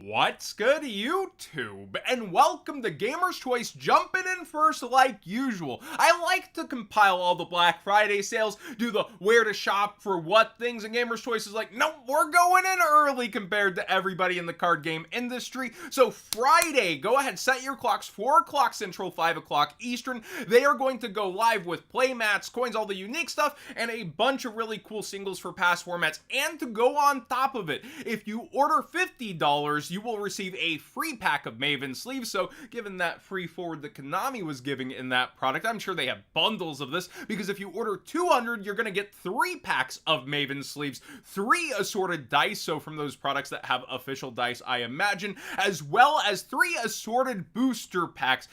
What's good, YouTube? And welcome to Gamer's Choice, jumping in first like usual. I like to compile all the Black Friday sales, do the where to shop for what things, and Gamer's Choice is like, nope, we're going in early compared to everybody in the card game industry. So Friday, go ahead, set your clocks, 4 o'clock Central, 5 o'clock Eastern. They are going to go live with playmats, coins, all the unique stuff, and a bunch of really cool singles for past formats. And to go on top of it, if you order $50, you will receive a free pack of Maven sleeves. So given that free forward that Konami was giving in that product, I'm sure they have bundles of this, because if you order 200, you're going to get 3 packs of Maven sleeves, 3 assorted dice, so from those products that have official dice, I imagine, as well as 3 assorted booster packs.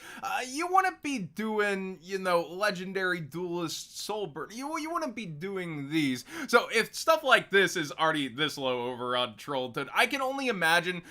You wouldn't be doing, legendary duelist soulbird. You wouldn't be doing these. So if stuff like this is already this low over on Trollton, I can only imagine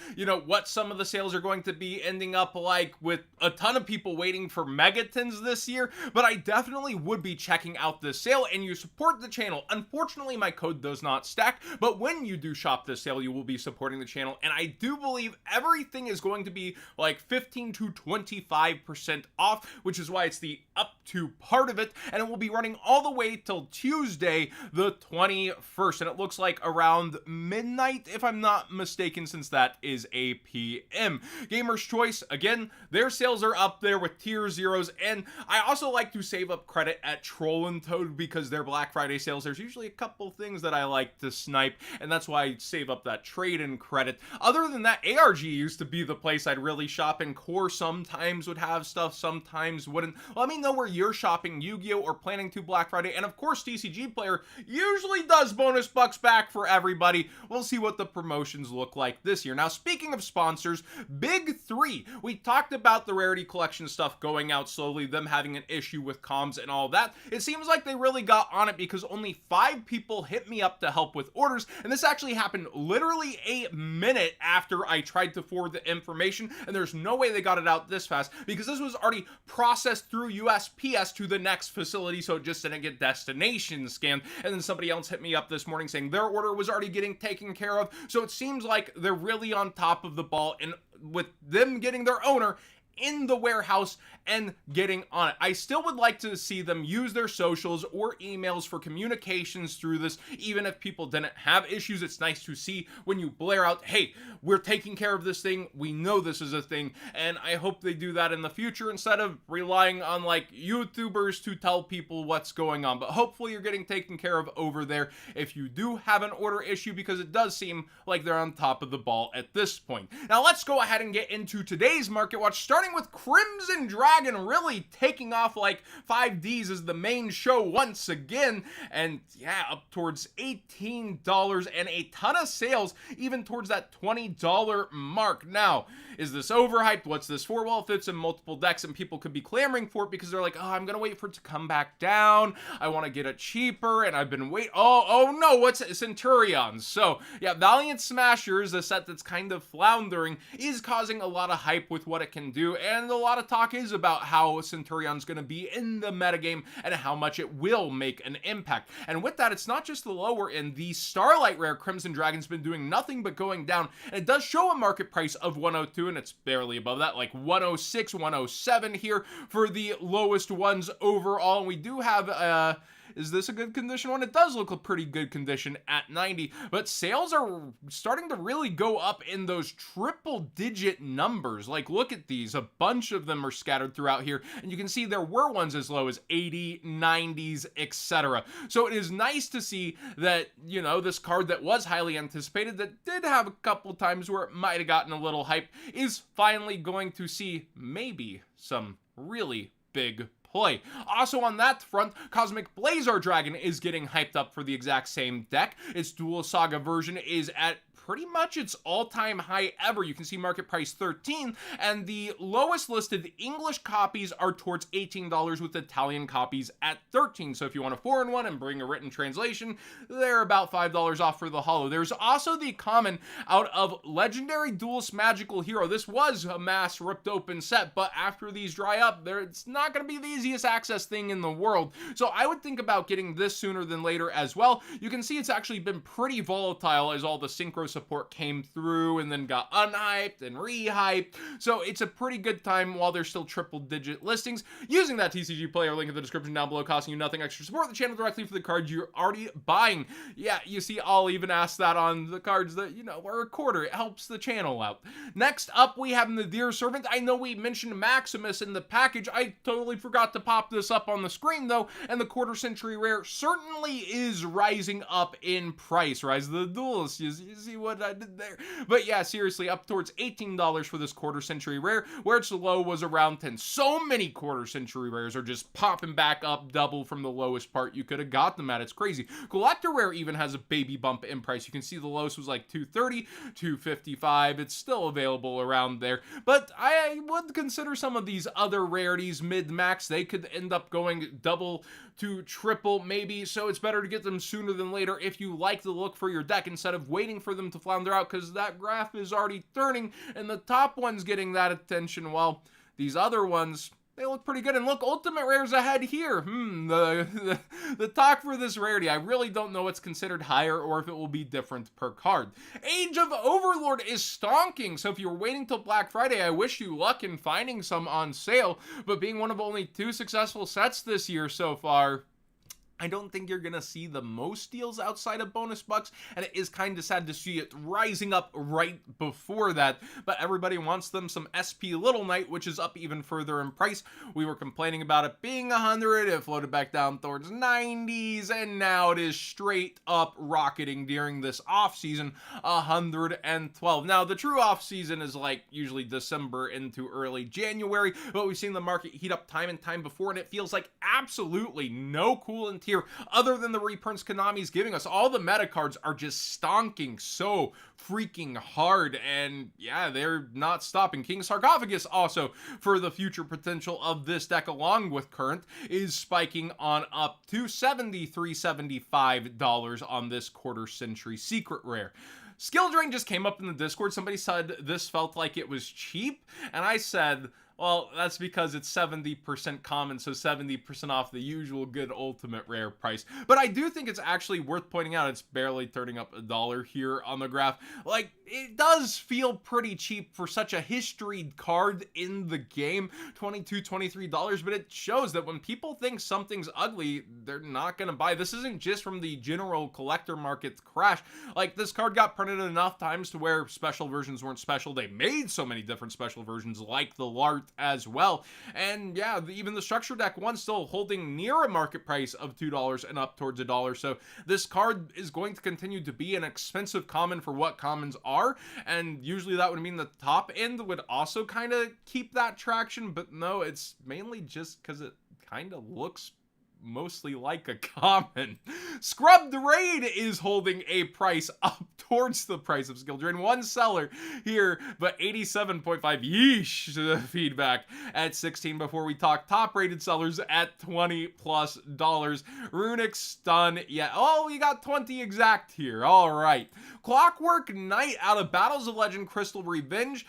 what some of the sales are going to be ending up like, with a ton of people waiting for megatons this year. But I definitely would be checking out this sale, and you support the channel. Unfortunately, my code does not stack, but when you do shop this sale, you will be supporting the channel, and I do believe everything is going to be like 15 to 25% off, which is why it's the up to part of it, and it will be running all the way till Tuesday the 21st, and it looks like around midnight, if I'm not mistaken, since that is a PM. Gamer's Choice, again, their sales are up there with tier zeros, and I also like to save up credit at Troll and Toad because their Black Friday sales, there's usually a couple things that I like to snipe, and that's why I save up that trade-in credit. Other than that, ARG used to be the place I'd really shop, and Core sometimes would have stuff, sometimes wouldn't. Let me know where you're shopping Yu-Gi-Oh! Or planning to Black Friday, and of course, TCG Player usually does bonus bucks back for everybody. We'll see what the promotions look like this year. Now, speaking of sponsors, Big 3. We talked about the Rarity collection stuff going out slowly, them having an issue with comms and all that. It seems like they really got on it because only 5 people hit me up to help with orders, and this actually happened literally a minute after I tried to forward the information, and there's no way they got it out this fast because this was already processed through USPS to the next facility, so it just didn't get destination scanned. And then somebody else hit me up this morning saying their order was already getting taken care of, so it seems like they're really on top of the ball, and with them getting their owner in the warehouse and getting on it. I still would like to see them use their socials or emails for communications through this. Even if people didn't have issues, it's nice to see when you blare out, hey, we're taking care of this thing, we know this is a thing, and I hope they do that in the future instead of relying on like YouTubers to tell people what's going on. But hopefully you're getting taken care of over there if you do have an order issue, because it does seem like they're on top of the ball at this point. Now let's go ahead and get into today's Market Watch, starting with Crimson Dragon really taking off like 5Ds as the main show once again, and yeah, up towards $18 and a ton of sales even towards that $20 mark. Now, is this overhyped? What's this for? Well, it fits in multiple decks, and people could be clamoring for it because they're like, oh, I'm gonna wait for it to come back down, I want to get it cheaper, and I've been oh no, what's it? Centurions. So yeah, Valiant Smashers, a set that's kind of floundering, is causing a lot of hype with what it can do, and a lot of talk is about how Centurion's going to be in the metagame and how much it will make an impact. And with that, it's not just the lower end. The Starlight Rare Crimson Dragon's been doing nothing but going down, and it does show a market price of 102, and it's barely above that, like 106, 107 here for the lowest ones overall. And we do have is this a good condition one? It does look a pretty good condition at 90, but sales are starting to really go up in those triple digit numbers. Like, look at these. A bunch of them are scattered throughout here, and you can see there were ones as low as 80, 90s, etc. So it is nice to see that, this card that was highly anticipated, that did have a couple times where it might have gotten a little hype, is finally going to see maybe some really big play. Also on that front, Cosmic Blazar Dragon is getting hyped up for the exact same deck. Its Dual Saga version is at pretty much its all-time high ever. You can see market price 13, and the lowest listed English copies are towards $18 with Italian copies at 13. So if you want a foreign one and bring a written translation, they're about $5 off for the holo. There's also the common out of Legendary Duelist Magical Hero. This was a mass ripped open set, but after these dry up, it's not going to be the easiest access thing in the world. So I would think about getting this sooner than later as well. You can see it's actually been pretty volatile as all the Synchro support came through and then got unhyped and rehyped. So it's a pretty good time while there's still triple digit listings using that TCG player link in the description down below, costing you nothing extra. Support the channel directly for the cards you're already buying. Yeah, you see, I'll even ask that on the cards that, you know, are a quarter. It helps the channel out. Next up, we have the Dear Servant. I know we mentioned Maximus in the package. I totally forgot to pop this up on the screen though, and the quarter century rare certainly is rising up in price. Rise of the Duelists, you see what I did there? But yeah, seriously, up towards $18 for this quarter century rare, where its low was around 10. So many quarter century rares are just popping back up double from the lowest part you could have got them at. It's crazy. Collector rare even has a baby bump in price. You can see the lowest was like $230, $255. It's still available around there, but I would consider some of these other rarities mid-max. They could end up going double to triple maybe, so it's better to get them sooner than later if you like the look for your deck instead of waiting for them to flounder out, because that graph is already turning and the top one's getting that attention while these other ones, they look pretty good. And look, ultimate rares ahead here. The talk for this rarity, I really don't know what's considered higher or if it will be different per card. Age of Overlord is stonking, so if you're waiting till Black Friday, I wish you luck in finding some on sale, but being one of only 2 successful sets this year so far, I don't think you're going to see the most deals outside of bonus bucks, and it is kind of sad to see it rising up right before that, but everybody wants them some SP Little Knight, which is up even further in price. We were complaining about it being 100, it floated back down towards 90s, and now it is straight up rocketing during this off season, 112. Now, the true off season is like usually December into early January, but we've seen the market heat up time and time before, and it feels like absolutely no coolant here other than the reprints Konami's giving us. All the meta cards are just stonking so freaking hard, and yeah, they're not stopping. King Sarcophagus also, for the future potential of this deck along with current, is spiking on up to $73-$75 on this quarter century secret rare. Skil Drain just came up in the Discord. Somebody said this felt like it was cheap, and I said, well, that's because it's 70% common, so 70% off the usual good ultimate rare price. But I do think it's actually worth pointing out it's barely turning up $1 here on the graph. Like, it does feel pretty cheap for such a historied card in the game, $22, $23, but it shows that when people think something's ugly, they're not gonna buy. This isn't just from the general collector market crash. Like, this card got printed enough times to where special versions weren't special. They made so many different special versions like the Lart as well, and yeah, even the structure deck one still holding near a market price of $2 and up towards $1. So this card is going to continue to be an expensive common for what commons are, and usually that would mean the top end would also kind of keep that traction, but no, it's mainly just because it kind of looks mostly like a common. Scrubbed Raid is holding a price up towards the price of Skil Drain. One seller here, but 87.5. Yeesh, feedback at 16 before we talk top rated sellers at $20+. Runic Stun, yeah. Oh, we got 20 exact here. All right. Clockwork Night out of Battles of Legend Crystal Revenge.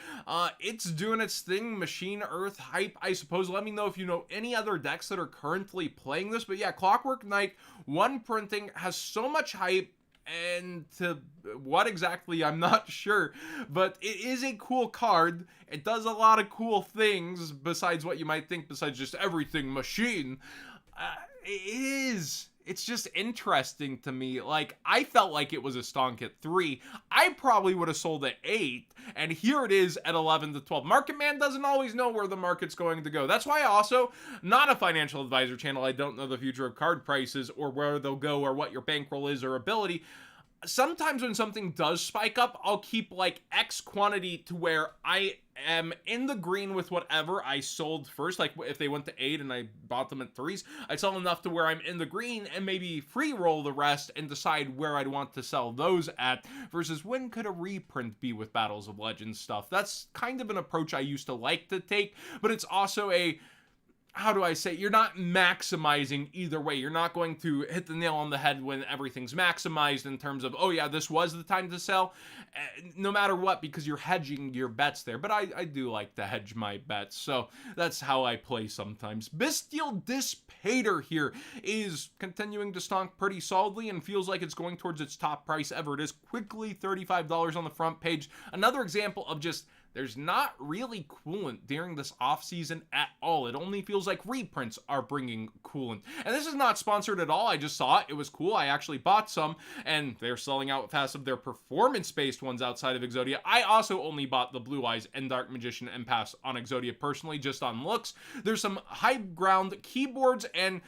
It's doing its thing. Machine Earth hype, I suppose. Let me know if you know any other decks that are currently playing this. But yeah, Clockwork Night, one printing, has so much hype, and to what exactly, I'm not sure, but it is a cool card. It does a lot of cool things besides what you might think, besides just everything machine. It's just interesting to me. Like, I felt like it was a stonk at 3. I probably would have sold at 8, and here it is at 11 to 12. Market Man doesn't always know where the market's going to go. That's why I also, not a financial advisor channel, I don't know the future of card prices or where they'll go or what your bankroll is or ability. Sometimes when something does spike up, I'll keep like X quantity to where I am in the green with whatever I sold first. Like if they went to 8 and I bought them at 3s, I'd sell enough to where I'm in the green and maybe free roll the rest and decide where I'd want to sell those at, versus when could a reprint be with Battles of Legends stuff. That's kind of an approach I used to like to take, but it's also how do I say, you're not maximizing either way. You're not going to hit the nail on the head when everything's maximized in terms of, oh yeah, this was the time to sell, no matter what, because you're hedging your bets there. But I do like to hedge my bets, so that's how I play sometimes. Bestial Dissipator here is continuing to stonk pretty solidly and feels like it's going towards its top price ever. It is quickly $35 on the front page. Another example of just, there's not really coolant during this off season at all. It only feels like reprints are bringing coolant. And this is not sponsored at all. I just saw it. It was cool. I actually bought some, and they're selling out fast of their performance-based ones outside of Exodia. I also only bought the Blue Eyes and Dark Magician and Pass on Exodia personally, just on looks. There's some high ground keyboards and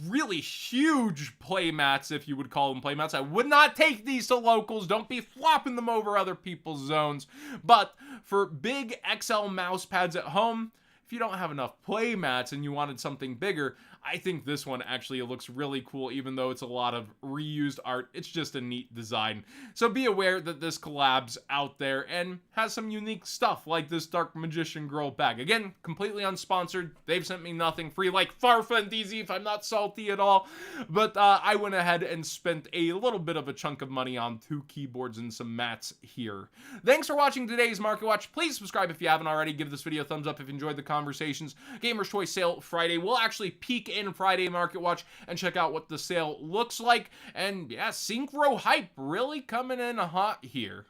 really huge playmats, if you would call them playmats. I would not take these to locals. Don't be flopping them over other people's zones. But for big XL mouse pads at home, if you don't have enough play mats and you wanted something bigger, I think this one actually looks really cool, even though it's a lot of reused art. It's just a neat design. So be aware that this collab's out there and has some unique stuff, like this Dark Magician Girl bag. Again, completely unsponsored. They've sent me nothing free, like Farfa and DZ, if I'm not salty at all. But I went ahead and spent a little bit of a chunk of money on 2 keyboards and some mats here. Thanks for watching today's Market Watch. Please subscribe if you haven't already. Give this video a thumbs up if you enjoyed the conversations. Gamer's Choice Sale Friday. We'll actually peek in Friday Market Watch and check out what the sale looks like. And yeah, Synchro hype really coming in hot here.